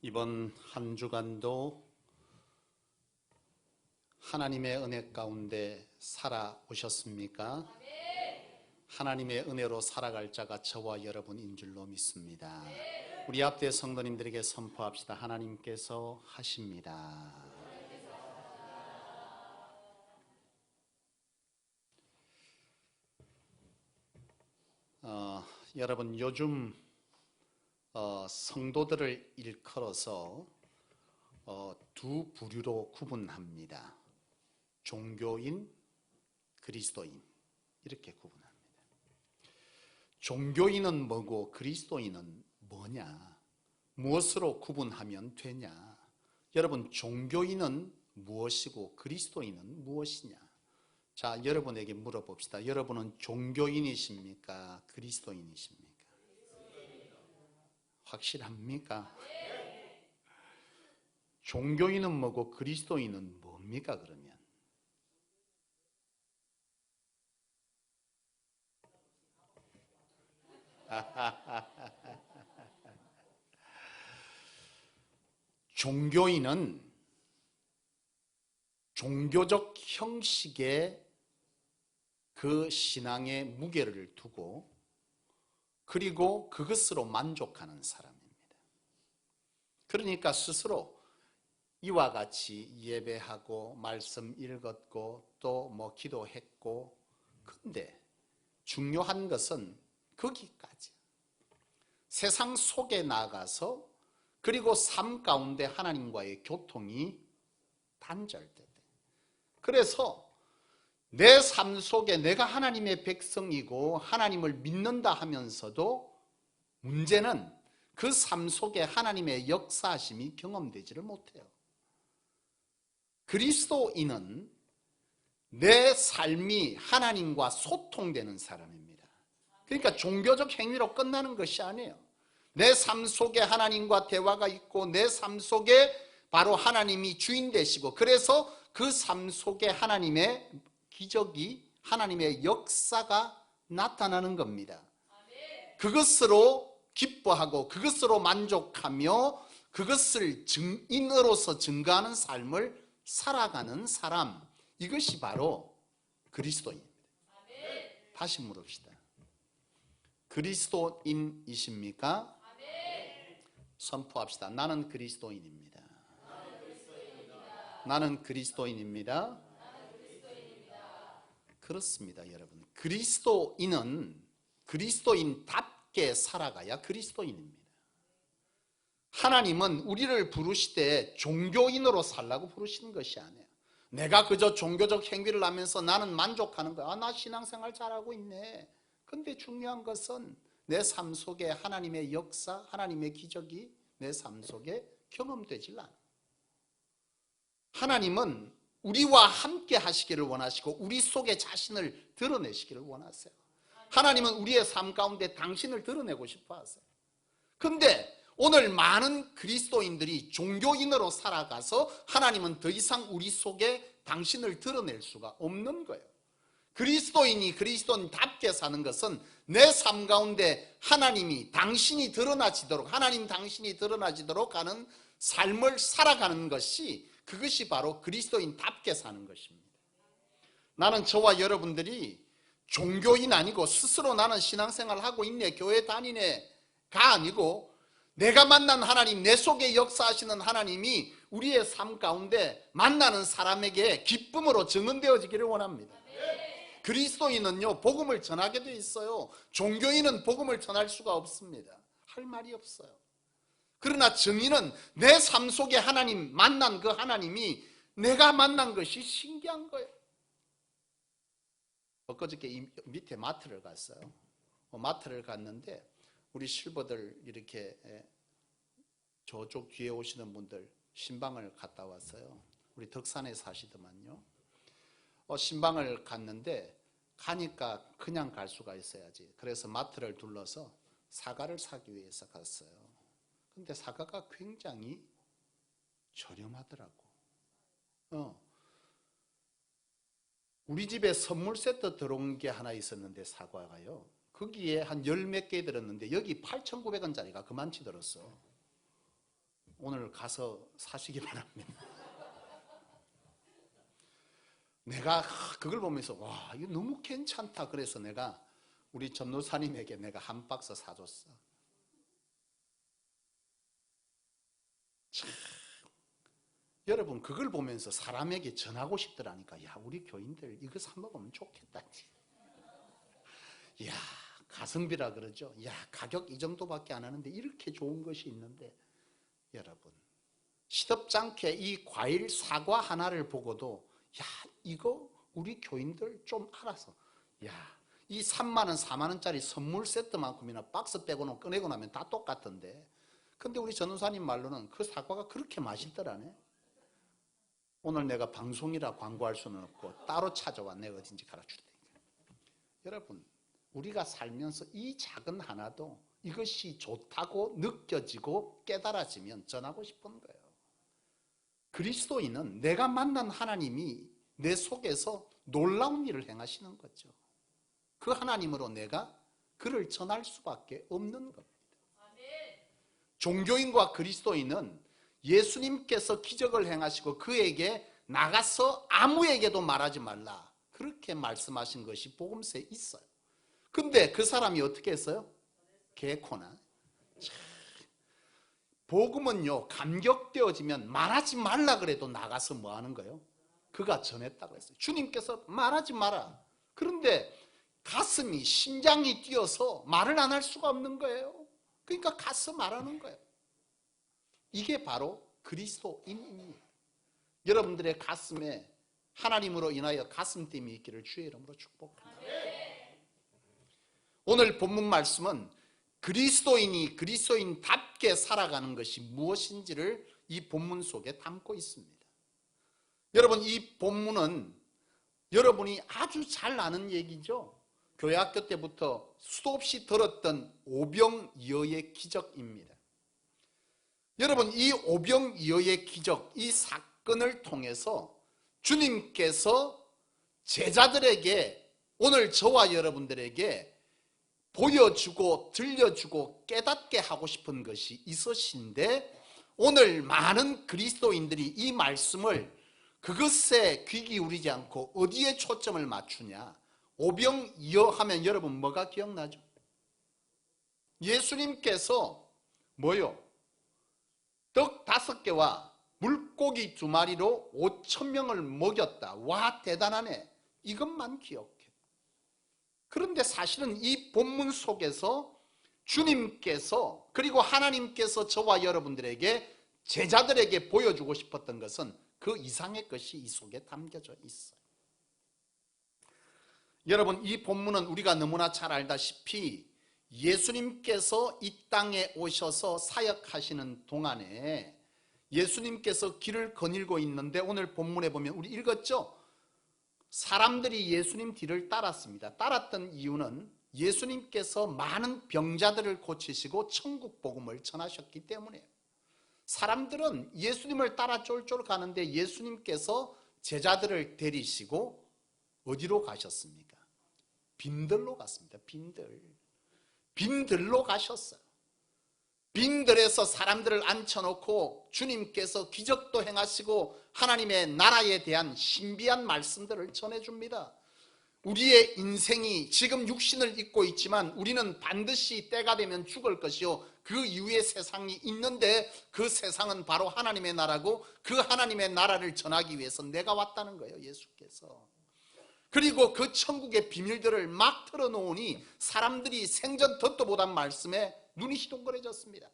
이번 한 주간도 하나님의 은혜 가운데 살아오셨습니까? 하나님의 은혜로 살아갈 자가 저와 여러분인 줄로 믿습니다. 우리 앞에 성도님들에게 선포합시다. 하나님께서 하십니다. 여러분 요즘 성도들을 일컬어서 두 부류로 구분합니다. 종교인, 그리스도인 이렇게 구분합니다. 종교인은 뭐고 그리스도인은 뭐냐? 무엇으로 구분하면 되냐? 여러분 종교인은 무엇이고 그리스도인은 무엇이냐? 자, 여러분에게 물어봅시다. 여러분은 종교인이십니까? 그리스도인이십니까? 확실합니까? 종교인은 뭐고 그리스도인은 뭡니까 그러면? 종교인은 종교적 형식의 그 신앙의 무게를 두고 그리고 그것으로 만족하는 사람입니다. 그러니까 스스로 이와 같이 예배하고 말씀 읽었고 또 뭐 기도했고, 근데 중요한 것은 거기까지. 세상 속에 나가서 그리고 삶 가운데 하나님과의 교통이 단절되대. 그래서 내 삶 속에 내가 하나님의 백성이고 하나님을 믿는다 하면서도 문제는 그 삶 속에 하나님의 역사하심이 경험되지를 못해요. 그리스도인은 내 삶이 하나님과 소통되는 사람입니다. 그러니까 종교적 행위로 끝나는 것이 아니에요. 내 삶 속에 하나님과 대화가 있고 내 삶 속에 바로 하나님이 주인 되시고, 그래서 그 삶 속에 하나님의 기적이, 하나님의 역사가 나타나는 겁니다. 그것으로 기뻐하고 그것으로 만족하며 그것을 증인으로서 증거하는 삶을 살아가는 사람, 이것이 바로 그리스도입니다. 다시 물읍시다. 그리스도인이십니까? 선포합시다. 나는 그리스도인입니다. 나는 그리스도인입니다. 그렇습니다, 여러분. 그리스도인은 그리스도인답게 살아가야 그리스도인입니다. 하나님은 우리를 부르시되 종교인으로 살라고 부르시는 것이 아니에요. 내가 그저 종교적 행위를 하면서 나는 만족하는 거야. 나 신앙생활 잘하고 있네. 근데 중요한 것은 내 삶 속에 하나님의 역사, 하나님의 기적이 내 삶 속에 경험되질 않아. 하나님은 우리와 함께 하시기를 원하시고 우리 속에 자신을 드러내시기를 원하세요. 하나님은 우리의 삶 가운데 당신을 드러내고 싶어 하세요. 근데 오늘 많은 그리스도인들이 종교인으로 살아가서 하나님은 더 이상 우리 속에 당신을 드러낼 수가 없는 거예요. 그리스도인이 그리스도인답게 사는 것은 내 삶 가운데 하나님이 당신이 드러나지도록, 하나님 당신이 드러나지도록 하는 삶을 살아가는 것이, 그것이 바로 그리스도인답게 사는 것입니다. 나는 저와 여러분들이 종교인 아니고 스스로 나는 신앙생활 하고 있네, 교회 다니네가 아니고 내가 만난 하나님, 내 속에 역사하시는 하나님이 우리의 삶 가운데 만나는 사람에게 기쁨으로 증언되어지기를 원합니다. 그리스도인은요, 복음을 전하게 돼 있어요. 종교인은 복음을 전할 수가 없습니다. 할 말이 없어요. 그러나 증인은 내 삶 속에 하나님, 만난 그 하나님이 내가 만난 것이 신기한 거예요. 엊그저께 밑에 마트를 갔어요. 마트를 갔는데 우리 실버들 이렇게 저쪽 뒤에 오시는 분들 신방을 갔다 왔어요. 우리 덕산에 사시더만요. 신방을 갔는데 가니까 그냥 갈 수가 있어야지. 그래서 마트를 둘러서 사과를 사기 위해서 갔어요. 근데 사과가 굉장히 저렴하더라고. 우리 집에 선물 세트 들어온 게 하나 있었는데 사과가요, 거기에 한 열 몇 개 들었는데 여기 8,900원짜리가 그만치 들었어. 오늘 가서 사시기 바랍니다. 내가 그걸 보면서 와, 이거 너무 괜찮다. 그래서 내가 우리 전도사님에게 내가 한 박스 사줬어. 참, 여러분 그걸 보면서 사람에게 전하고 싶더라니까. 야, 우리 교인들 이거 사 먹으면 좋겠다. 야, 가성비라 그러죠. 야, 가격 이 정도밖에 안 하는데 이렇게 좋은 것이 있는데, 여러분 시덥지 않게 이 과일 사과 하나를 보고도 야, 이거 우리 교인들 좀 알아서, 야, 이 3만 원 4만 원짜리 선물 세트만큼이나 박스 빼고는 꺼내고 나면 다 똑같던데, 근데 우리 전우사님 말로는 그 사과가 그렇게 맛있더라네. 오늘 내가 방송이라 광고할 수는 없고 따로 찾아와 내가 어딘지 가르칠 테니까. 여러분 우리가 살면서 이 작은 하나도 이것이 좋다고 느껴지고 깨달아지면 전하고 싶은 거예요. 그리스도인은 내가 만난 하나님이 내 속에서 놀라운 일을 행하시는 거죠. 그 하나님으로 내가 그를 전할 수밖에 없는 겁니다. 종교인과 그리스도인은 예수님께서 기적을 행하시고 그에게 나가서 아무에게도 말하지 말라 그렇게 말씀하신 것이 복음서에 있어요. 근데 그 사람이 어떻게 했어요? 개코나. 복음은요, 감격되어지면 말하지 말라 그래도 나가서 뭐 하는 거예요? 그가 전했다고 그랬어요. 주님께서 말하지 마라. 그런데 가슴이, 심장이 뛰어서 말을 안 할 수가 없는 거예요. 그러니까 가서 말하는 거예요. 이게 바로 그리스도인입니다. 여러분들의 가슴에 하나님으로 인하여 가슴됨이 있기를 주의 이름으로 축복합니다. 오늘 본문 말씀은 그리스도인이 그리스도인답게 살아가는 것이 무엇인지를 이 본문 속에 담고 있습니다. 여러분 이 본문은 여러분이 아주 잘 아는 얘기죠. 교회 학교 때부터 수도 없이 들었던 오병이어의 기적입니다. 여러분 이 오병이어의 기적, 이 사건을 통해서 주님께서 제자들에게, 오늘 저와 여러분들에게 보여주고 들려주고 깨닫게 하고 싶은 것이 있으신데, 오늘 많은 그리스도인들이 이 말씀을 그것에 귀 기울이지 않고 어디에 초점을 맞추냐? 오병이어 하면 여러분 뭐가 기억나죠? 예수님께서 뭐요? 떡 5개와 물고기 2마리로 5,000명을 먹였다. 와, 대단하네. 이것만 기억해. 그런데 사실은 이 본문 속에서 주님께서 그리고 하나님께서 저와 여러분들에게, 제자들에게 보여주고 싶었던 것은 그 이상의 것이 이 속에 담겨져 있어요. 여러분 이 본문은 우리가 너무나 잘 알다시피 예수님께서 이 땅에 오셔서 사역하시는 동안에 예수님께서 길을 거닐고 있는데, 오늘 본문에 보면 우리 읽었죠? 사람들이 예수님 뒤를 따랐습니다. 따랐던 이유는 예수님께서 많은 병자들을 고치시고 천국 복음을 전하셨기 때문이에요. 사람들은 예수님을 따라 쫄쫄 가는데 예수님께서 제자들을 데리시고 어디로 가셨습니까? 빈들로 갔습니다. 빈들로 가셨어요. 빈들에서 사람들을 앉혀놓고 주님께서 기적도 행하시고 하나님의 나라에 대한 신비한 말씀들을 전해줍니다. 우리의 인생이 지금 육신을 입고 있지만 우리는 반드시 때가 되면 죽을 것이요 그 이후의 세상이 있는데, 그 세상은 바로 하나님의 나라고 그 하나님의 나라를 전하기 위해서 내가 왔다는 거예요. 예수께서. 그리고 그 천국의 비밀들을 막 털어놓으니 사람들이 생전 듣도 못한 말씀에 눈이 희둥거려졌습니다.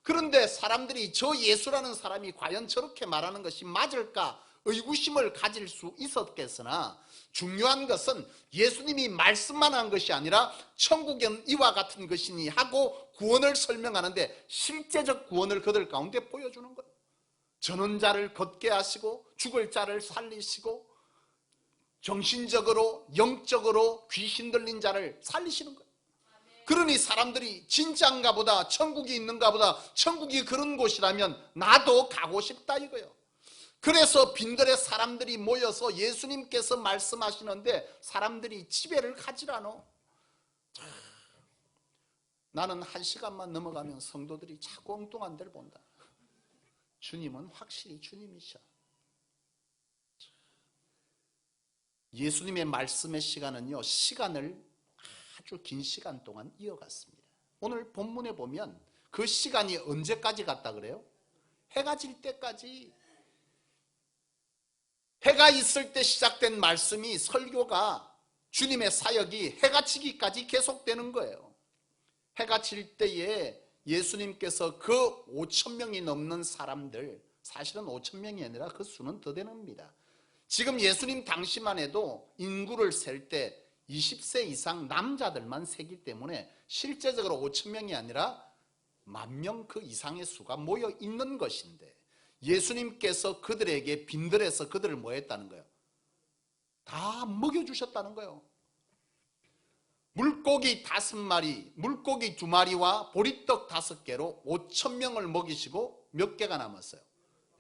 그런데 사람들이 저 예수라는 사람이 과연 저렇게 말하는 것이 맞을까 의구심을 가질 수 있었겠으나, 중요한 것은 예수님이 말씀만 한 것이 아니라 천국은 이와 같은 것이니 하고 구원을 설명하는데 실제적 구원을 그들 가운데 보여주는 거예요. 저는 자를 걷게 하시고 죽을 자를 살리시고 정신적으로 영적으로 귀신 들린 자를 살리시는 거예요. 그러니 사람들이 진짜인가 보다, 천국이 있는가 보다, 천국이 그런 곳이라면 나도 가고 싶다 이거예요. 그래서 빈들에 사람들이 모여서 예수님께서 말씀하시는데 사람들이 집에를 가질 않아. 나는 1시간만 넘어가면 성도들이 자꾸 엉뚱한 데를 본다. 주님은 확실히 주님이셔. 예수님의 말씀의 시간은요, 시간을 아주 긴 시간 동안 이어갔습니다. 오늘 본문에 보면 그 시간이 언제까지 갔다 그래요? 해가 질 때까지. 해가 있을 때 시작된 말씀이, 설교가, 주님의 사역이 해가 지기까지 계속되는 거예요. 해가 질 때에 예수님께서 그 5,000명이 넘는 사람들, 사실은 5,000명이 아니라 그 수는 더 됩니다. 지금 예수님 당시만 해도 인구를 셀 때 20세 이상 남자들만 세기 때문에 실제적으로 5,000명이 아니라 10,000명 그 이상의 수가 모여 있는 것인데, 예수님께서 그들에게 빈들에서 그들을 뭐 했다는 거예요? 다 먹여주셨다는 거예요. 물고기 5마리, 물고기 2마리와 보리떡 5개로 5,000명을 먹이시고 몇 개가 남았어요?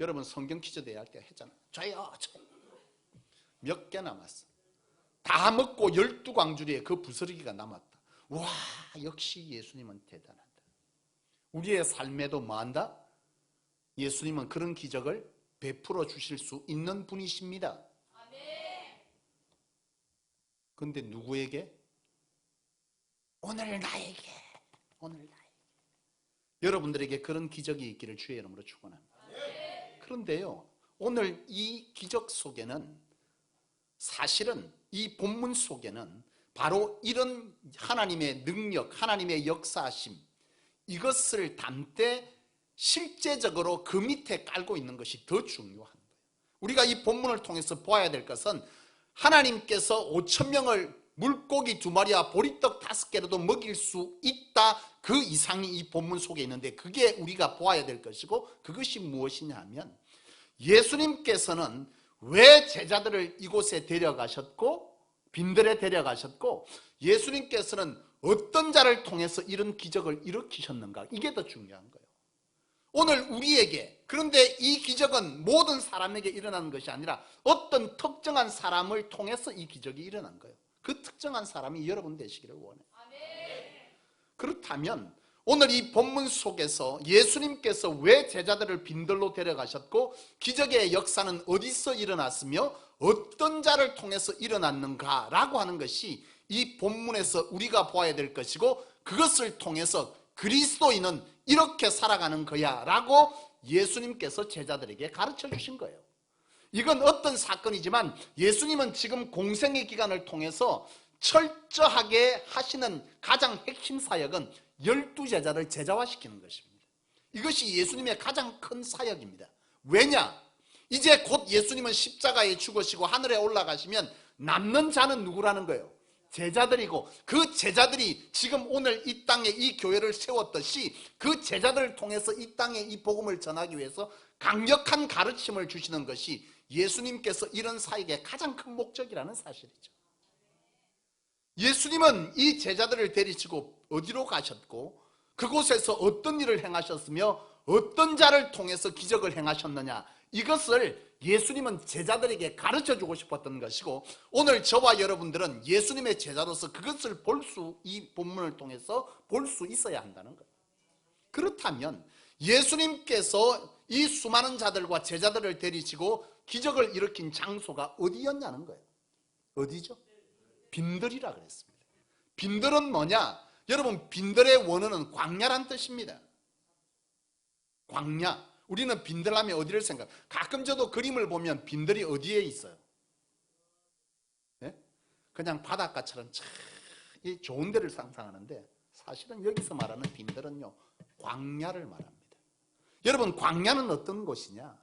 여러분 성경 퀴즈 대회 할 때 했잖아요. 저요. 몇 개 남았어? 다 먹고 12광주리에 그 부스러기가 남았다. 와, 역시 예수님은 대단하다. 우리의 삶에도 뭐한다? 예수님은 그런 기적을 베풀어 주실 수 있는 분이십니다. 그런데 누구에게? 오늘 나에게. 여러분들에게 그런 기적이 있기를 주의 이름으로 축원합니다. 그런데요, 오늘 이 기적 속에는, 사실은 이 본문 속에는 바로 이런 하나님의 능력, 하나님의 역사하심, 이것을 담되 실제적으로 그 밑에 깔고 있는 것이 더 중요한 거예요. 우리가 이 본문을 통해서 보아야 될 것은, 하나님께서 5,000명을 물고기 2마리와 보리떡 5개로도 먹일 수 있다, 그 이상이 이 본문 속에 있는데, 그게 우리가 보아야 될 것이고, 그것이 무엇이냐 하면, 예수님께서는 왜 제자들을 이곳에 데려가셨고 빈들에 데려가셨고, 예수님께서는 어떤 자를 통해서 이런 기적을 일으키셨는가, 이게 더 중요한 거예요. 오늘 우리에게, 그런데 이 기적은 모든 사람에게 일어나는 것이 아니라 어떤 특정한 사람을 통해서 이 기적이 일어난 거예요. 그 특정한 사람이 여러분 되시기를 원해요. 그렇다면 오늘 이 본문 속에서 예수님께서 왜 제자들을 빈들로 데려가셨고, 기적의 역사는 어디서 일어났으며 어떤 자를 통해서 일어났는가 라고 하는 것이 이 본문에서 우리가 보아야 될 것이고, 그것을 통해서 그리스도인은 이렇게 살아가는 거야 라고 예수님께서 제자들에게 가르쳐 주신 거예요. 이건 어떤 사건이지만 예수님은 지금 공생의 기간을 통해서 철저하게 하시는 가장 핵심 사역은 12제자를 제자화시키는 것입니다. 이것이 예수님의 가장 큰 사역입니다. 왜냐? 이제 곧 예수님은 십자가에 죽으시고 하늘에 올라가시면 남는 자는 누구라는 거예요? 제자들이고, 그 제자들이 지금 오늘 이 땅에 이 교회를 세웠듯이 그 제자들을 통해서 이 땅에 이 복음을 전하기 위해서 강력한 가르침을 주시는 것이 예수님께서 이런 사역의 가장 큰 목적이라는 사실이죠. 예수님은 이 제자들을 데리시고 어디로 가셨고, 그곳에서 어떤 일을 행하셨으며 어떤 자를 통해서 기적을 행하셨느냐, 이것을 예수님은 제자들에게 가르쳐주고 싶었던 것이고, 오늘 저와 여러분들은 예수님의 제자로서 그것을 이 본문을 통해서 볼 수 있어야 한다는 거예요. 그렇다면 예수님께서 이 수많은 자들과 제자들을 데리시고 기적을 일으킨 장소가 어디였냐는 거예요. 어디죠? 빈들이라 그랬습니다. 빈들은 뭐냐? 여러분, 빈들의 원어는 광야란 뜻입니다. 광야. 우리는 빈들하면 어디를 생각해요? 가끔 저도 그림을 보면 빈들이 어디에 있어요? 네? 그냥 바닷가처럼 참 좋은 데를 상상하는데, 사실은 여기서 말하는 빈들은요, 광야를 말합니다. 여러분, 광야는 어떤 곳이냐?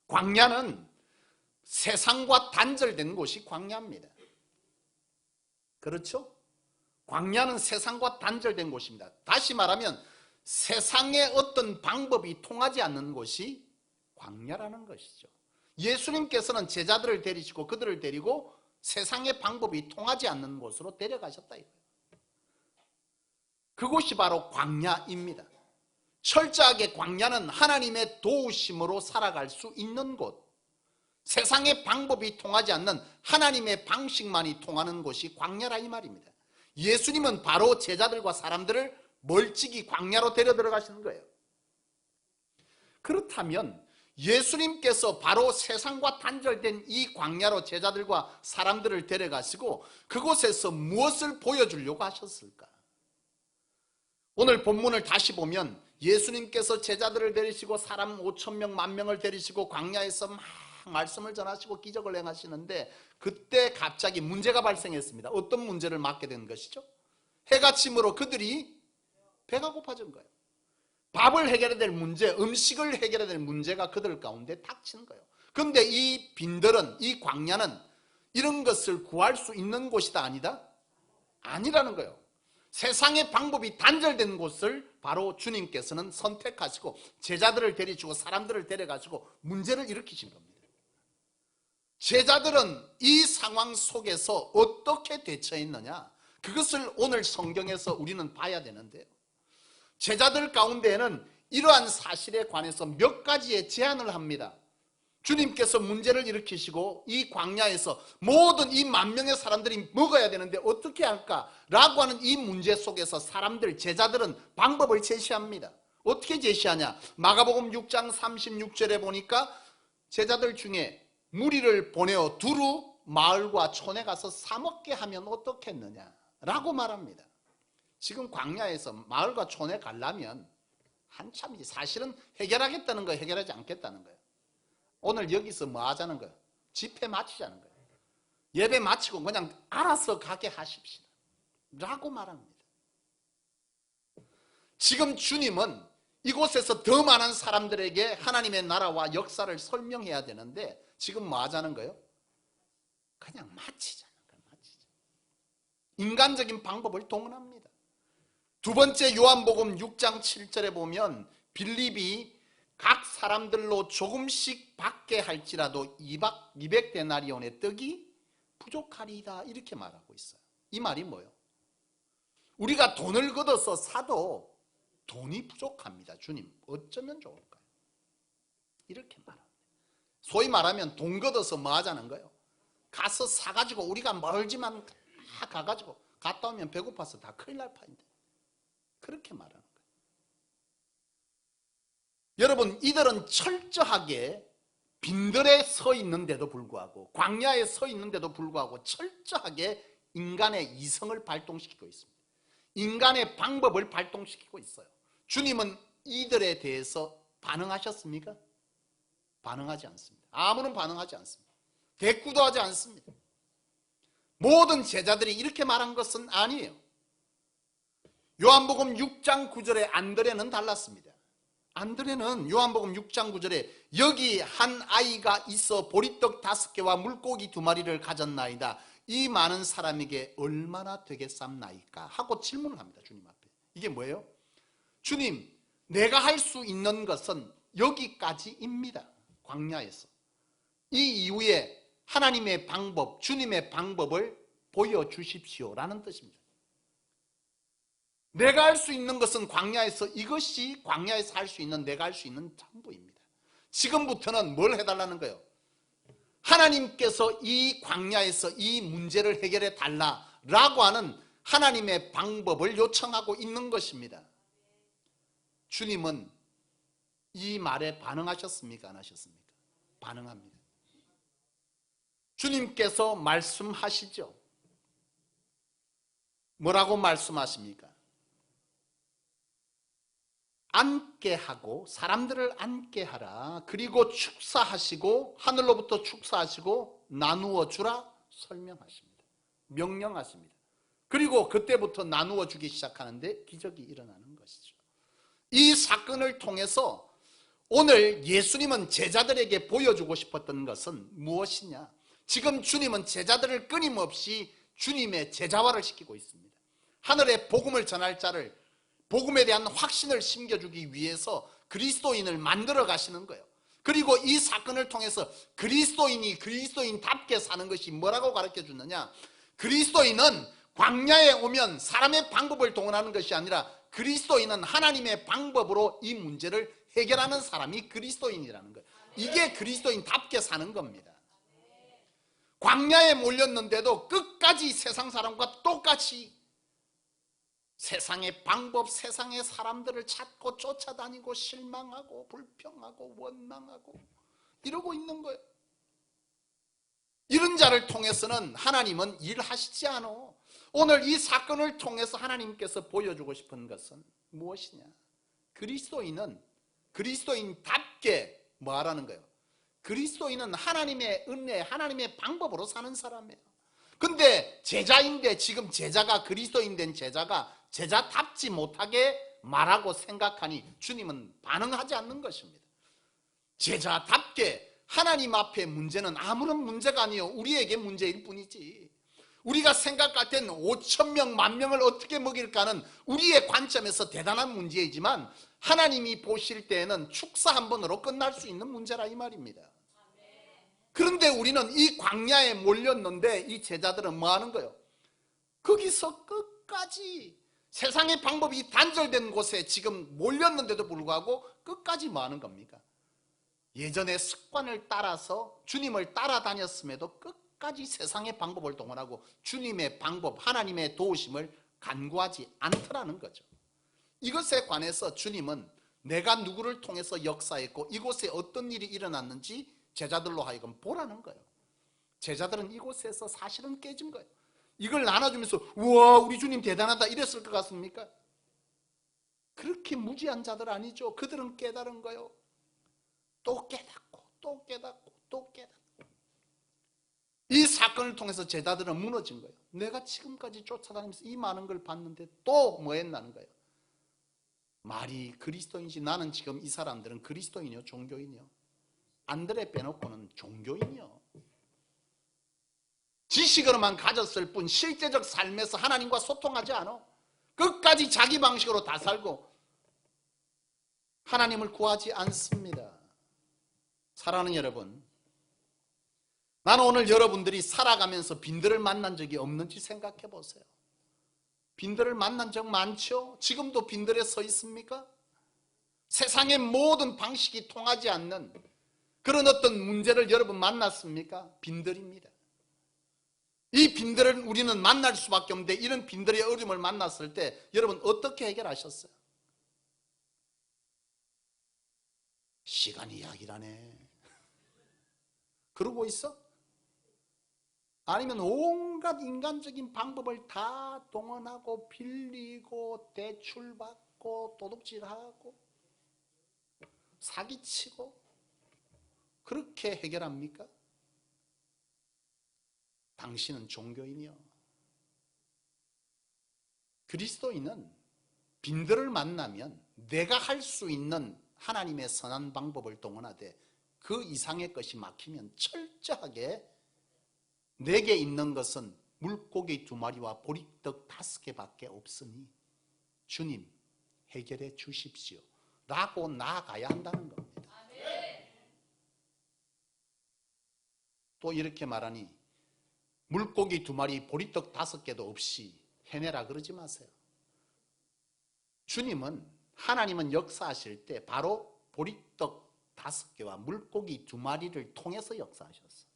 광야는 세상과 단절된 곳이 광야입니다. 그렇죠? 광야는 세상과 단절된 곳입니다. 다시 말하면 세상의 어떤 방법이 통하지 않는 곳이 광야라는 것이죠. 예수님께서는 제자들을 데리시고 그들을 데리고 세상의 방법이 통하지 않는 곳으로 데려가셨다 이거예요. 그곳이 바로 광야입니다. 철저하게 광야는 하나님의 도우심으로 살아갈 수 있는 곳, 세상의 방법이 통하지 않는 하나님의 방식만이 통하는 곳이 광야라 이 말입니다. 예수님은 바로 제자들과 사람들을 멀찍이 광야로 데려 들어가시는 거예요. 그렇다면 예수님께서 바로 세상과 단절된 이 광야로 제자들과 사람들을 데려가시고 그곳에서 무엇을 보여주려고 하셨을까? 오늘 본문을 다시 보면 예수님께서 제자들을 데리시고 사람 5,000명, 10,000명을 데리시고 광야에서 막 말씀을 전하시고 기적을 행하시는데 그때 갑자기 문제가 발생했습니다. 어떤 문제를 맞게 된 것이죠? 해가 침으로 그들이 배가 고파진 거예요. 밥을 해결해야 될 문제, 음식을 해결해야 될 문제가 그들 가운데 닥치는 거예요. 그런데 이 빈들은, 이 광야는 이런 것을 구할 수 있는 곳이다 아니다? 아니라는 거예요. 세상의 방법이 단절된 곳을 바로 주님께서는 선택하시고 제자들을 데리시고 사람들을 데려가시고 문제를 일으키신 겁니다. 제자들은 이 상황 속에서 어떻게 대처했느냐, 그것을 오늘 성경에서 우리는 봐야 되는데요. 제자들 가운데에는 이러한 사실에 관해서 몇 가지의 제안을 합니다. 주님께서 문제를 일으키시고 이 광야에서 모든 이 10,000명의 사람들이 먹어야 되는데 어떻게 할까라고 하는 이 문제 속에서 사람들, 제자들은 방법을 제시합니다. 어떻게 제시하냐? 마가복음 6장 36절에 보니까 제자들 중에 무리를 보내어 두루 마을과 촌에 가서 사 먹게 하면 어떻겠느냐라고 말합니다. 지금 광야에서 마을과 촌에 가려면 한참이지. 사실은 해결하겠다는 거예요, 해결하지 않겠다는 거예요. 오늘 여기서 뭐 하자는 거예요? 집회 마치자는 거예요. 예배 마치고 그냥 알아서 가게 하십시다 라고 말합니다. 지금 주님은 이곳에서 더 많은 사람들에게 하나님의 나라와 역사를 설명해야 되는데 지금 뭐 하자는 거예요? 그냥 마치자는 거예요. 마치자. 인간적인 방법을 동원합니다. 두 번째 요한복음 6장 7절에 보면 빌립이 각 사람들로 조금씩 받게 할지라도 200데나리온의 떡이 부족하리이다 이렇게 말하고 있어요. 이 말이 뭐예요? 우리가 돈을 걷어서 사도 돈이 부족합니다. 주님 어쩌면 좋을까요? 이렇게 말합니다. 소위 말하면 돈 걷어서 뭐 하자는 거예요? 가서 사가지고 우리가 멀지만 가가지고 갔다 오면 배고파서 다 큰일 날 판인데 그렇게 말하는 거예요. 여러분, 이들은 철저하게 빈들에 서 있는데도 불구하고 광야에 서 있는데도 불구하고 철저하게 인간의 이성을 발동시키고 있습니다. 인간의 방법을 발동시키고 있어요. 주님은 이들에 대해서 반응하셨습니까? 반응하지 않습니다. 아무런 반응하지 않습니다. 대꾸도 하지 않습니다. 모든 제자들이 이렇게 말한 것은 아니에요. 요한복음 6장 9절에 안드레는 달랐습니다. 안드레는 요한복음 6장 9절에 여기 한 아이가 있어 보리떡 5개와 물고기 2마리를 가졌나이다. 이 많은 사람에게 얼마나 되겠삼나이까 하고 질문을 합니다. 주님 앞에. 이게 뭐예요? 주님, 내가 할 수 있는 것은 여기까지입니다. 광야에서. 이 이후에 하나님의 방법, 주님의 방법을 보여주십시오라는 뜻입니다. 내가 할 수 있는 것은 광야에서, 이것이 광야에서 할 수 있는, 내가 할 수 있는 전부입니다. 지금부터는 뭘 해달라는 거예요? 하나님께서 이 광야에서 이 문제를 해결해 달라라고 하는 하나님의 방법을 요청하고 있는 것입니다. 주님은 이 말에 반응하셨습니까? 안 하셨습니까? 반응합니다. 주님께서 말씀하시죠. 뭐라고 말씀하십니까? 앉게 하고 사람들을 앉게 하라. 그리고 축사하시고 하늘로부터 축사하시고 나누어 주라 설명하십니다. 명령하십니다. 그리고 그때부터 나누어 주기 시작하는데 기적이 일어나는 것이죠. 이 사건을 통해서 오늘 예수님은 제자들에게 보여주고 싶었던 것은 무엇이냐? 지금 주님은 제자들을 끊임없이 주님의 제자화를 시키고 있습니다. 하늘의 복음을 전할 자를, 복음에 대한 확신을 심겨주기 위해서 그리스도인을 만들어 가시는 거예요. 그리고 이 사건을 통해서 그리스도인이 그리스도인답게 사는 것이 뭐라고 가르쳐 주느냐? 그리스도인은 광야에 오면 사람의 방법을 동원하는 것이 아니라 그리스도인은 하나님의 방법으로 이 문제를 해결하는 사람이 그리스도인이라는 거예요. 이게 그리스도인답게 사는 겁니다. 광야에 몰렸는데도 끝까지 세상 사람과 똑같이 세상의 방법, 세상의 사람들을 찾고 쫓아다니고 실망하고 불평하고 원망하고 이러고 있는 거예요. 이런 자를 통해서는 하나님은 일하시지 않아. 오늘 이 사건을 통해서 하나님께서 보여주고 싶은 것은 무엇이냐? 그리스도인은 그리스도인답게 뭐 하라는 거예요? 그리스도인은 하나님의 은혜, 하나님의 방법으로 사는 사람이에요. 근데 제자인데 지금 제자가 그리스도인 된 제자가 제자답지 못하게 말하고 생각하니 주님은 반응하지 않는 것입니다. 제자답게 하나님 앞에 문제는 아무런 문제가 아니에요. 우리에게 문제일 뿐이지. 우리가 생각할 때는 5,000명, 10,000명을 어떻게 먹일까는 우리의 관점에서 대단한 문제이지만 하나님이 보실 때에는 축사 한 번으로 끝날 수 있는 문제라 이 말입니다. 그런데 우리는 이 광야에 몰렸는데 이 제자들은 뭐 하는 거예요? 거기서 끝까지 세상의 방법이 단절된 곳에 지금 몰렸는데도 불구하고 끝까지 뭐 하는 겁니까? 예전의 습관을 따라서 주님을 따라다녔음에도 끝까지 세상의 방법을 동원하고 주님의 방법, 하나님의 도우심을 간구하지 않더라는 거죠. 이것에 관해서 주님은 내가 누구를 통해서 역사했고 이곳에 어떤 일이 일어났는지 제자들로 하여금 보라는 거예요. 제자들은 이곳에서 사실은 깨진 거예요. 이걸 나눠주면서 우와 우리 주님 대단하다 이랬을 것 같습니까? 그렇게 무지한 자들 아니죠. 그들은 깨달은 거예요. 또 깨닫고 또 깨닫고 또 깨닫고 이 사건을 통해서 제자들은 무너진 거예요. 내가 지금까지 쫓아다니면서 이 많은 걸 봤는데 또 뭐 했나는 거예요. 말이 그리스도인지 나는 지금 이 사람들은 그리스도인이요 종교인이요? 안드레 빼놓고는 종교인이요. 지식으로만 가졌을 뿐 실제적 삶에서 하나님과 소통하지 않아. 끝까지 자기 방식으로 다 살고 하나님을 구하지 않습니다. 사랑하는 여러분, 나는 오늘 여러분들이 살아가면서 빈들을 만난 적이 없는지 생각해 보세요. 빈들을 만난 적 많죠? 지금도 빈들에 서 있습니까? 세상의 모든 방식이 통하지 않는 그런 어떤 문제를 여러분 만났습니까? 빈들입니다. 이 빈들을 우리는 만날 수밖에 없는데 이런 빈들의 어려움을 만났을 때 여러분 어떻게 해결하셨어요? 시간이 약이라네. 그러고 있어? 아니면 온갖 인간적인 방법을 다 동원하고 빌리고 대출받고 도둑질하고 사기치고 그렇게 해결합니까? 당신은 종교인이요. 그리스도인은 빈들을 만나면 내가 할 수 있는 하나님의 선한 방법을 동원하되 그 이상의 것이 막히면 철저하게 내게 있는 것은 물고기 2마리와 보리떡 5개밖에 없으니 주님 해결해 주십시오 라고 나아가야 한다는 겁니다. 또 이렇게 말하니 물고기 2마리 보리떡 5개도 없이 해내라 그러지 마세요. 주님은 하나님은 역사하실 때 바로 보리떡 5개와 물고기 2마리를 통해서 역사하셨어요.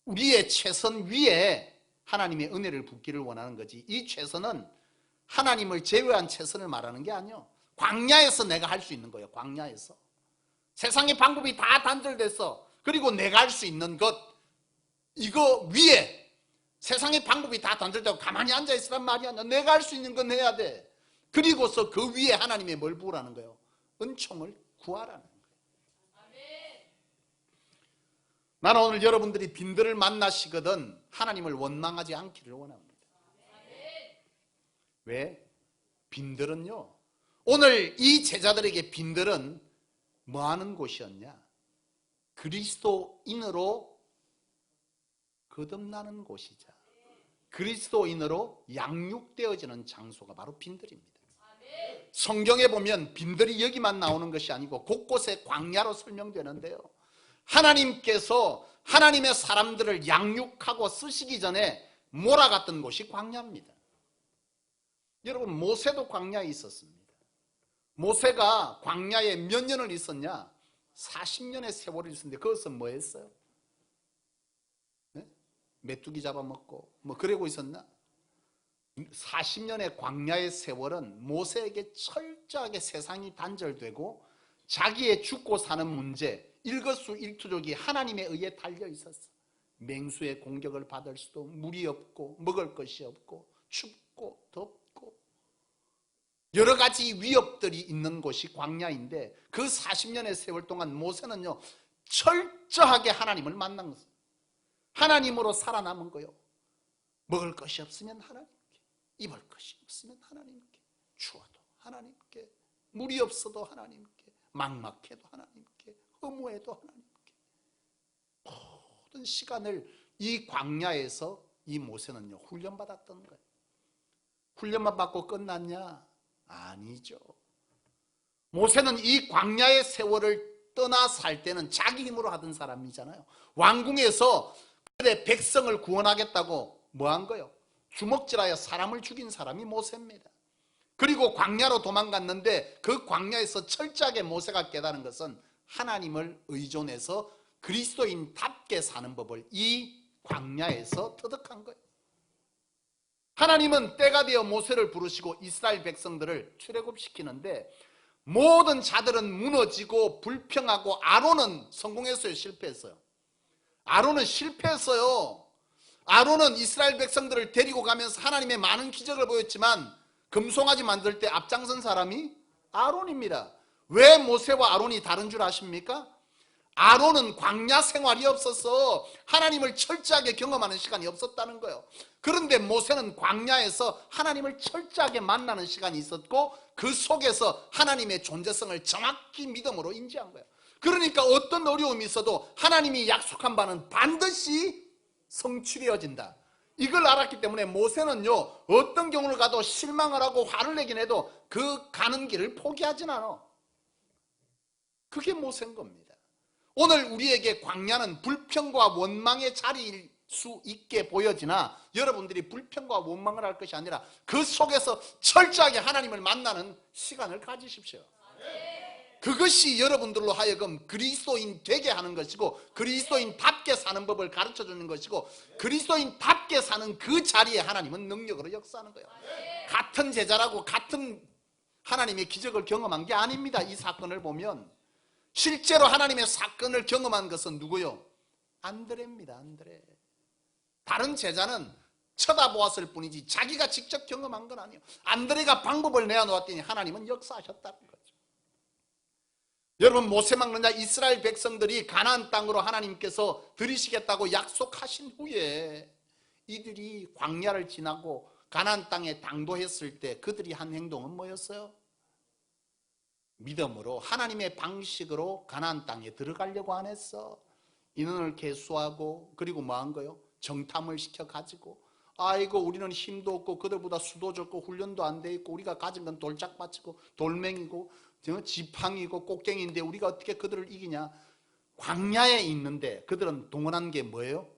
우리의 최선 위에 하나님의 은혜를 붓기를 원하는 거지. 이 최선은 하나님을 제외한 최선을 말하는 게 아니에요. 광야에서 내가 할 수 있는 거예요. 광야에서 세상의 방법이 다 단절됐어. 그리고 내가 할 수 있는 것 이거 위에 세상의 방법이 다 단절되고 가만히 앉아있으란 말이 아니야. 내가 할 수 있는 건 해야 돼. 그리고서 그 위에 하나님의 뭘 부으라는 거예요? 은총을 구하라는 거예요. 나는 오늘 여러분들이 빈들을 만나시거든 하나님을 원망하지 않기를 원합니다. 왜? 빈들은요 오늘 이 제자들에게 빈들은 뭐 하는 곳이었냐? 그리스도인으로 거듭나는 곳이자 그리스도인으로 양육되어지는 장소가 바로 빈들입니다. 성경에 보면 빈들이 여기만 나오는 것이 아니고 곳곳에 광야로 설명되는데요. 하나님께서 하나님의 사람들을 양육하고 쓰시기 전에 몰아갔던 곳이 광야입니다. 여러분 모세도 광야에 있었습니다. 모세가 광야에 몇 년을 있었냐? 40년의 세월을 있었는데 거기서 뭐 했어요? 네? 메뚜기 잡아먹고 뭐 그러고 있었나? 40년의 광야의 세월은 모세에게 철저하게 세상이 단절되고 자기의 죽고 사는 문제, 일거수일투족이 하나님에 의해 달려 있었어. 맹수의 공격을 받을 수도, 물이 없고 먹을 것이 없고 춥고 덥고 여러 가지 위협들이 있는 곳이 광야인데, 그 40년의 세월 동안 모세는요 철저하게 하나님을 만난 거예요. 하나님으로 살아남은 거예요. 먹을 것이 없으면 하나님께, 입을 것이 없으면 하나님께, 추워도 하나님께, 물이 없어도 하나님께, 막막해도 하나님께, 허무해도 하나님께, 모든 시간을 이 광야에서 이 모세는요 훈련받았던 거예요. 훈련만 받고 끝났냐? 아니죠. 모세는 이 광야의 세월을 떠나 살 때는 자기 힘으로 하던 사람이잖아요. 왕궁에서 그들의 백성을 구원하겠다고 뭐 한 거예요? 주먹질하여 사람을 죽인 사람이 모세입니다. 그리고 광야로 도망갔는데 그 광야에서 철저하게 모세가 깨달은 것은 하나님을 의존해서 그리스도인답게 사는 법을 이 광야에서 터득한 거예요. 하나님은 때가 되어 모세를 부르시고 이스라엘 백성들을 출애굽시키는데 모든 자들은 무너지고 불평하고 아론은 성공했어요? 실패했어요? 아론은 실패했어요. 아론은 이스라엘 백성들을 데리고 가면서 하나님의 많은 기적을 보였지만 금송아지 만들 때 앞장선 사람이 아론입니다. 왜 모세와 아론이 다른 줄 아십니까? 아론은 광야 생활이 없어서 하나님을 철저하게 경험하는 시간이 없었다는 거예요. 그런데 모세는 광야에서 하나님을 철저하게 만나는 시간이 있었고 그 속에서 하나님의 존재성을 정확히 믿음으로 인지한 거예요. 그러니까 어떤 어려움이 있어도 하나님이 약속한 바는 반드시 성취되어진다. 이걸 알았기 때문에 모세는요 어떤 경우를 가도 실망을 하고 화를 내긴 해도 그 가는 길을 포기하진 않아. 그게 모세인 겁니다. 오늘 우리에게 광야는 불평과 원망의 자리일 수 있게 보여지나 여러분들이 불평과 원망을 할 것이 아니라 그 속에서 철저하게 하나님을 만나는 시간을 가지십시오. 그것이 여러분들로 하여금 그리스도인 되게 하는 것이고 그리스도인답게 사는 법을 가르쳐주는 것이고 그리스도인답게 사는 그 자리에 하나님은 능력으로 역사하는 거예요. 같은 제자라고 같은 하나님의 기적을 경험한 게 아닙니다. 이 사건을 보면 실제로 하나님의 사건을 경험한 것은 누구요? 안드레입니다. 안드레. 다른 제자는 쳐다보았을 뿐이지 자기가 직접 경험한 건 아니에요. 안드레가 방법을 내어놓았더니 하나님은 역사하셨다는 거죠. 여러분, 모세만 그러냐? 이스라엘 백성들이 가나안 땅으로 하나님께서 들이시겠다고 약속하신 후에 이들이 광야를 지나고 가나안 땅에 당도했을 때 그들이 한 행동은 뭐였어요? 믿음으로 하나님의 방식으로 가나안 땅에 들어가려고 안 했어. 인원을 계수하고 그리고 뭐 한 거요? 정탐을 시켜가지고 아이고 우리는 힘도 없고 그들보다 수도 적고 훈련도 안 돼 있고 우리가 가진 건 돌짝밭이고 돌멩이고 지팡이고 꽃갱이인데 우리가 어떻게 그들을 이기냐. 광야에 있는데 그들은 동원한 게 뭐예요?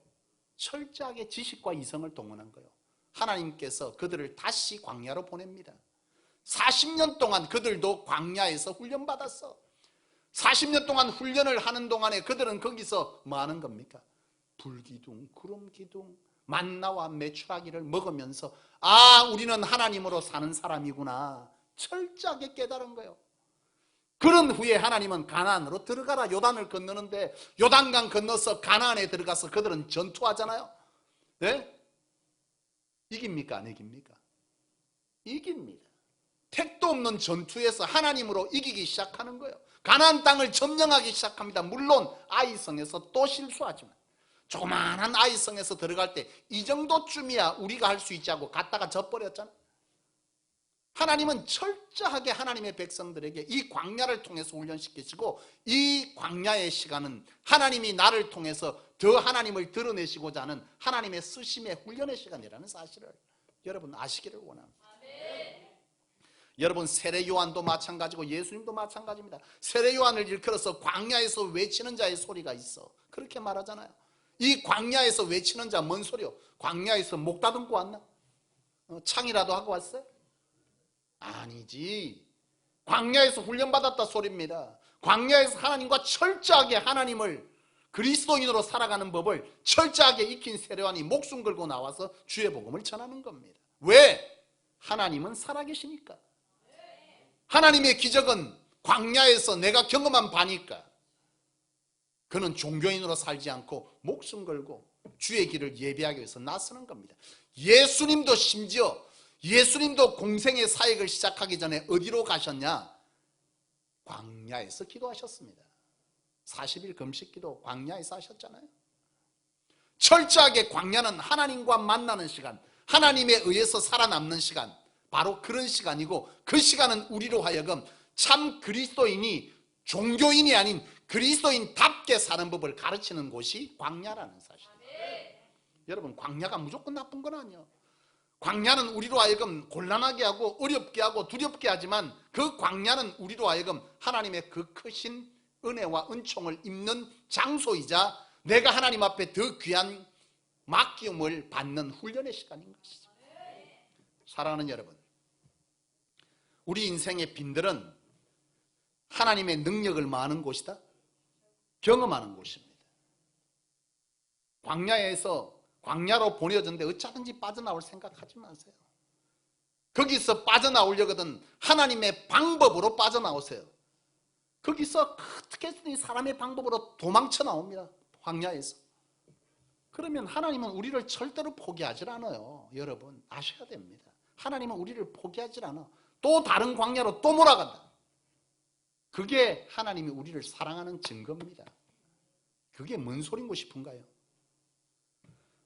철저하게 지식과 이성을 동원한 거예요. 하나님께서 그들을 다시 광야로 보냅니다. 40년 동안 그들도 광야에서 훈련받았어. 40년 동안 훈련을 하는 동안에 그들은 거기서 뭐 하는 겁니까? 불기둥, 구름기둥, 만나와 메추라기를 먹으면서 아, 우리는 하나님으로 사는 사람이구나 철저하게 깨달은 거예요. 그런 후에 하나님은 가나안으로 들어가라 요단을 건너는데 요단강 건너서 가나안에 들어가서 그들은 전투하잖아요. 네? 이깁니까? 안 이깁니까? 이깁니다. 택도 없는 전투에서 하나님으로 이기기 시작하는 거예요. 가나안 땅을 점령하기 시작합니다. 물론 아이성에서 또 실수하지만 조그마한 아이성에서 들어갈 때 이 정도쯤이야 우리가 할 수 있지 하고 갔다가 져버렸잖아. 하나님은 철저하게 하나님의 백성들에게 이 광야를 통해서 훈련시키시고 이 광야의 시간은 하나님이 나를 통해서 더 하나님을 드러내시고자 하는 하나님의 쓰심의 훈련의 시간이라는 사실을 여러분 아시기를 원합니다. 여러분, 세례 요한도 마찬가지고 예수님도 마찬가지입니다. 세례 요한을 일컬어서 광야에서 외치는 자의 소리가 있어 그렇게 말하잖아요. 이 광야에서 외치는 자 뭔 소리요? 광야에서 목 다듬고 왔나? 창이라도 하고 왔어요? 아니지. 광야에서 훈련받았다 소리입니다. 광야에서 하나님과 철저하게 하나님을 그리스도인으로 살아가는 법을 철저하게 익힌 세례 요한이 목숨 걸고 나와서 주의 복음을 전하는 겁니다. 왜? 하나님은 살아계시니까. 하나님의 기적은 광야에서 내가 경험한 바니까. 그는 종교인으로 살지 않고 목숨 걸고 주의 길을 예비하기 위해서 나서는 겁니다. 예수님도 심지어 예수님도 공생의 사역을 시작하기 전에 어디로 가셨냐? 광야에서 기도하셨습니다. 40일 금식기도 광야에서 하셨잖아요. 철저하게 광야는 하나님과 만나는 시간, 하나님에 의해서 살아남는 시간, 바로 그런 시간이고, 그 시간은 우리로 하여금 참 그리스도인이 종교인이 아닌 그리스도인답게 사는 법을 가르치는 곳이 광야라는 사실입니다. 여러분, 광야가 무조건 나쁜 건 아니에요. 광야는 우리로 하여금 곤란하게 하고 어렵게 하고 두렵게 하지만, 그 광야는 우리로 하여금 하나님의 그 크신 은혜와 은총을 입는 장소이자 내가 하나님 앞에 더 귀한 맡김을 받는 훈련의 시간인 것이죠. 사랑하는 여러분, 우리 인생의 빈들은 하나님의 능력을 많은 곳이다, 경험하는 곳입니다. 광야로 보내졌는데 어쩌든지 빠져나올 생각하지 마세요. 거기서 빠져나오려거든 하나님의 방법으로 빠져나오세요. 거기서 어떻게든 사람의 방법으로 도망쳐 나옵니다. 광야에서. 그러면 하나님은 우리를 절대로 포기하지 않아요. 여러분 아셔야 됩니다. 하나님은 우리를 포기하지 않아. 또 다른 광야로 또 몰아간다. 그게 하나님이 우리를 사랑하는 증거입니다. 그게 뭔 소린고 싶은가요?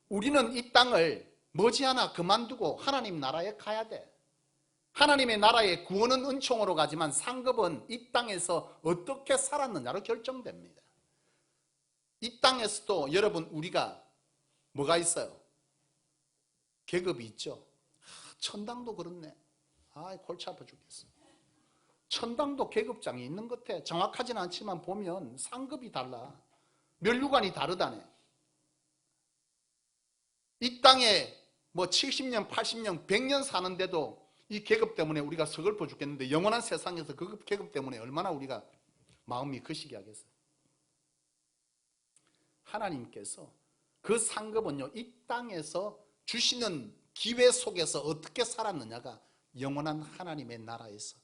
우리는 이 땅을 머지않아 그만두고 하나님 나라에 가야 돼. 하나님의 나라에 구원은 은총으로 가지만 상급은 이 땅에서 어떻게 살았느냐로 결정됩니다. 이 땅에서도 여러분 우리가 뭐가 있어요? 계급이 있죠. 천당도 그렇네. 골치 아파 죽겠어. 천당도 계급장이 있는 것 같아. 정확하진 않지만 보면 상급이 달라. 면류관이 다르다네. 이 땅에 뭐 70년, 80년, 100년 사는데도 이 계급 때문에 우리가 서글퍼 죽겠는데, 영원한 세상에서 그 계급 때문에 얼마나 우리가 마음이 거시기 하겠어요. 하나님께서 그 상급은요, 이 땅에서 주시는 기회 속에서 어떻게 살았느냐가 영원한 하나님의 나라에서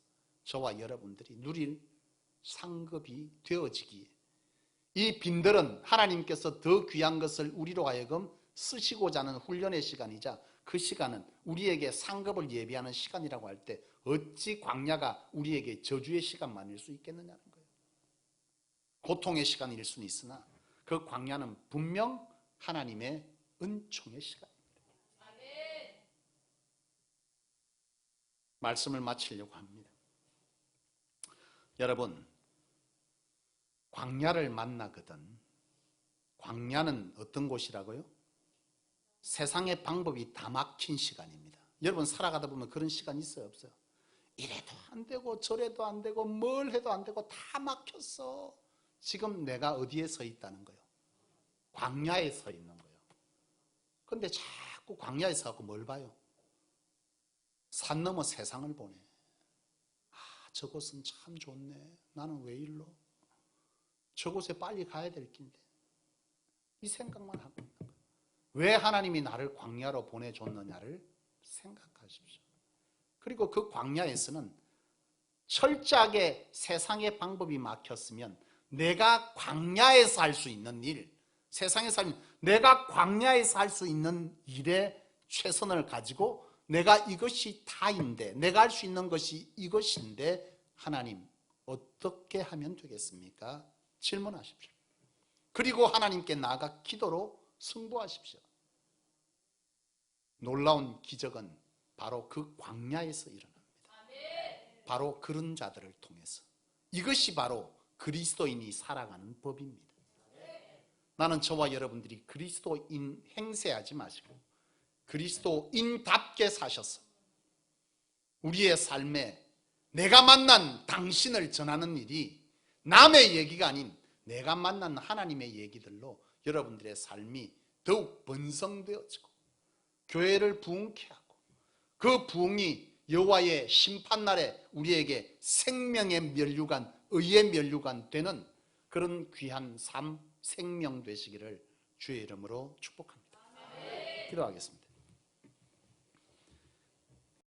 저와 여러분들이 누릴 상급이 되어지기에, 이 빈들은 하나님께서 더 귀한 것을 우리로 하여금 쓰시고자 하는 훈련의 시간이자, 그 시간은 우리에게 상급을 예비하는 시간이라고 할 때 어찌 광야가 우리에게 저주의 시간만일 수 있겠느냐는 거예요. 고통의 시간일 수는 있으나 그 광야는 분명 하나님의 은총의 시간입니다. 말씀을 마치려고 합니다. 여러분, 광야를 만나거든, 광야는 어떤 곳이라고요? 세상의 방법이 다 막힌 시간입니다. 여러분 살아가다 보면 그런 시간 있어요, 없어요? 이래도 안 되고 저래도 안 되고 뭘 해도 안 되고 다 막혔어. 지금 내가 어디에 서 있다는 거예요? 광야에 서 있는 거예요. 그런데 자꾸 광야에 서고 뭘 봐요? 산 넘어 세상을 보네. 저곳은 참 좋네. 나는 왜 일로? 저곳에 빨리 가야 될 긴데. 이 생각만 하고 있는 거예요. 왜 하나님이 나를 광야로 보내줬느냐를 생각하십시오. 그리고 그 광야에서는 철저하게 세상의 방법이 막혔으면 내가 광야에서 할 수 있는 일, 세상에서 내가 광야에서 할 수 있는 일에 최선을 가지고 내가 이것이 다인데, 내가 할 수 있는 것이 이것인데 하나님 어떻게 하면 되겠습니까? 질문하십시오. 그리고 하나님께 나아가 기도로 승부하십시오. 놀라운 기적은 바로 그 광야에서 일어납니다. 바로 그런 자들을 통해서. 이것이 바로 그리스도인이 살아가는 법입니다. 나는 저와 여러분들이 그리스도인 행세하지 마시고 그리스도인답게 사셔서 우리의 삶에 내가 만난 당신을 전하는 일이 남의 얘기가 아닌 내가 만난 하나님의 얘기들로 여러분들의 삶이 더욱 번성되어지고 교회를 부흥케 하고, 그 부흥이 여호와의 심판날에 우리에게 생명의 면류관, 의의 면류관 되는 그런 귀한 삶, 생명 되시기를 주의 이름으로 축복합니다. 기도하겠습니다.